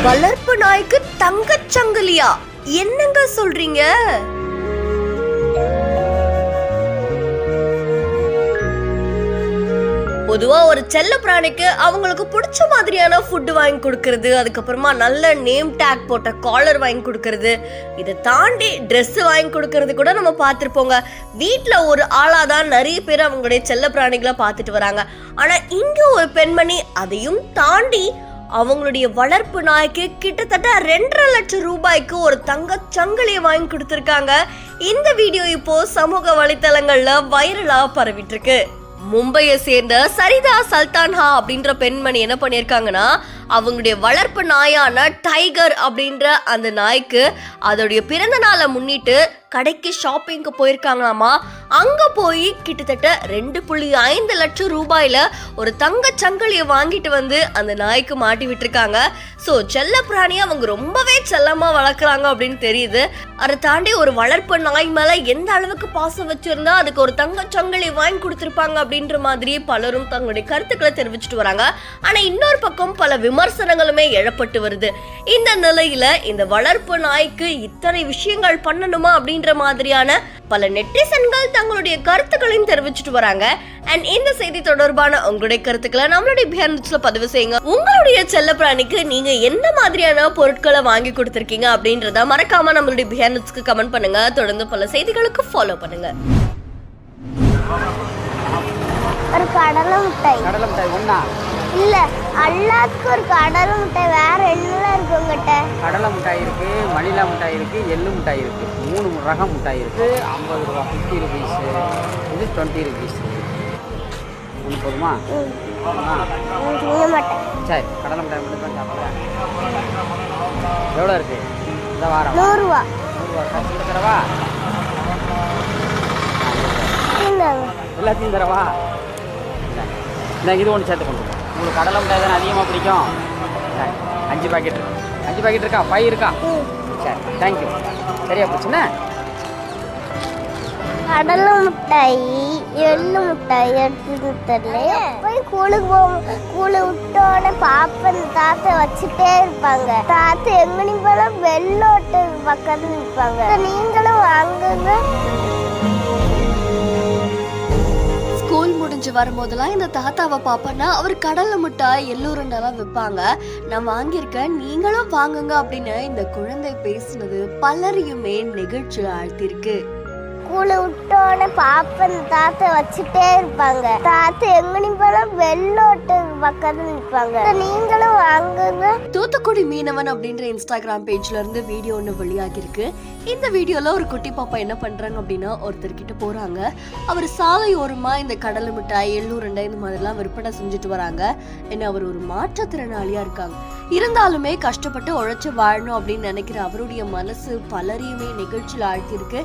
வளர்ப்பு நாய்க்கு தங்கச் சங்கிலியா? என்னங்க சொல்றீங்க? பொதுவா ஒரு செல்ல பிராணிக்கு அவங்களுக்கு பிடிச்ச மாதிரியான ஃபுட் வாங்கி கொடுக்கறது, அதுக்கப்புறமா நல்ல நேம் டேக் போட்ட காலர் வாங்கி கொடுக்கறது, இதை தாண்டி ட்ரெஸ் வாங்கி கொடுக்கறது கூட நம்ம பார்த்துருப்போங்க. வீட்டில் ஒரு ஆளாதான் நிறைய பேர் அவங்களுடைய செல்ல பிராணிகளை பார்த்துட்டு வராங்க. ஆனா இங்க ஒரு பெண்மணி அதையும் தாண்டி அவங்களுடைய வளர்ப்பு நாய்க்கு கிட்டத்தட்ட 2.5 லட்சம் ரூபாய்க்கு ஒரு தங்கச் சங்கிலியை வாங்கி கொடுத்திருக்காங்க. இந்த வீடியோ இப்போ சமூக வலைத்தளங்கள்ல வைரலா பரவிட்டு இருக்கு. மும்பையை சேர்ந்த சரிதா சல்தான்ஹா அப்படின்ற பெண்மணி என்ன பண்ணியிருக்காங்கன்னா, அவங்களுடைய வளர்ப்பு நாயான டைகர் அப்படின்ற அந்த நாய்க்கு அதோடைய பிறந்த நாளை முன்னிட்டு கடைக்கு ஷாப்பிங்க்கு போயிருக்காங்களாமா. அங்க போய் கிட்டத்தட்ட 2.5 லட்சம் ரூபாயில ஒரு தங்கச் சங்கிலியை வாங்கிட்டு வந்து அந்த நாய்க்கு மாட்டி விட்டுருக்காங்க. ஸோ செல்ல பிராணியை அவங்க ரொம்பவே செல்லமா வளர்க்குறாங்க அப்படின்னு தெரியுது. அதை தாண்டி ஒரு வளர்ப்பு நாய் மேல எந்த அளவுக்கு பாசம் வச்சிருந்தா அதுக்கு ஒரு தங்கச் சங்கிலி வாங்கி கொடுத்துருப்பாங்க அப்படின்ற மாதிரி பலரும் தங்களுடைய கருத்துக்களை தெரிவிச்சுட்டு வராங்க. ஆனா இன்னொரு பக்கம் பல விமர்சனங்களுமே எழப்பட்டு வருது. இந்த நிலையில இந்த வளர்ப்பு நாய்க்கு இத்தனை விஷயங்கள் பண்ணணுமா அப்படின்ற மாதிரியான பல நெட்டிசன்கள் தங்களுடைய கருத்துக்களையும் தெரிவிச்சுட்டு வராங்க. அண்ட் இந்த செய்தி தொடர்பான உங்களுடைய கருத்துக்களை நம்மளுடைய பிஹேண்ட்ஸ்ல பதிவு செய்யுங்க. உங்களுடைய செல்ல பிராணிக்கு நீங்க எந்த மாதிரியான பொருட்களை வாங்கி கொடுத்திருக்கீங்க அப்படின்றத மறக்காம நம்மளுடைய பிஹேண்ட்ஸ்க்கு கமெண்ட் பண்ணுங்க. தொடர்ந்து பல செய்திகளுக்கு ஃபாலோ பண்ணுங்க. ஒரு கடலை மிட்டாய் ஒண்ணா இல்ல, அல்லாத்துக்கு ஒரு கடலை மிட்டாய். வேற என்னெல்லாம் இருக்கு உங்ககிட்ட? கடலை மிட்டாய் இருக்கு, மணிலா மிட்டாய் இருக்கு, எள்ளு மிட்டாய் இருக்கு, 3 ரகம் மிட்டாய் இருக்கு. 50 ரூபா, 50 ருபீஸ், இது 20 ருபீஸ். ஒன்று போதுமா? திங்க மாட்டேன். சரி, கடலை மிட்டாய் மட்டும் தான் சாப்பிட்றேன். எவ்வளோ இருக்கு? இந்த வாரம் 100 ரூபா. 100 ரூபா காசு தரவா? எல்லாத்தையும் தரவா? இந்த இது ஒன்று சேர்த்து கொண்டு போ. உங்களுக்கு கடலை மிட்டாய் தானே அதிகமாக பிடிக்கும். 5 பாக்கெட் இருக்கு. 5 பாக்கெட் இருக்கா? 5 இருக்கா? சரி, தேங்க்யூ. சரியா போச்சுண்ணே. கடலை மிட்டாய், எள்ளு மிட்டாய் எடுத்துட்டு தெரியல. போய் கூழுக்கு கூழு விட்டோட பாப்பன் தாத்தா வச்சுட்டே இருப்பாங்க. தாத்தா எங்கனி போல வெள்ளோட்டு பக்கத்துல நிற்பாங்க. நீங்களும் வாங்குங்க. ஸ்கூல் முடிஞ்சு வரும்போதெல்லாம் இந்த தாத்தாவை பாப்பேன்னா அவர் கடலை மிட்டாய் எள்ளூருண்டெல்லாம் விற்பாங்க. நான் வாங்கியிருக்கேன், நீங்களும் வாங்குங்க அப்படின்னு இந்த குழந்தை பேசினது பலரையுமே நெகிழ்ச்சியில் ஆழ்த்திருக்கு. கூழு விட்டோட பாப்பன் தாத்தா வச்சுட்டே இருப்பாங்க. தாத்தா எங்கனி போல வெள்ளோட்டு பக்கத்துல நிற்பாங்க. நீங்களும் வாங்குங்க. தூத்துக்குடி மீனவன் அப்படின்ற இன்ஸ்டாகிராம் பேஜ்ல இருந்து வீடியோ ஒன்று வெளியாகி இருக்கு. இந்த வீடியோல ஒரு குட்டி பாப்பா என்ன பண்றாங்க அப்படின்னா, ஒருத்தர்கிட்ட போறாங்க. அவர் சாலை ஓரமா இந்த கடலை மிட்டாய், எள்ளூருண்டை இந்த மாதிரிலாம் விற்பனை செஞ்சுட்டு வராங்க. ஏன்னா அவர் ஒரு மாற்றுத்திறனாளியா இருக்காங்க. இருந்தாலுமே கஷ்டப்பட்டு உழைச்சு வாழணும் அப்படின்னு நினைக்கிற அவருடைய மனசு பலரையுமே நிகழ்ச்சியில் ஆழ்த்திருக்கு.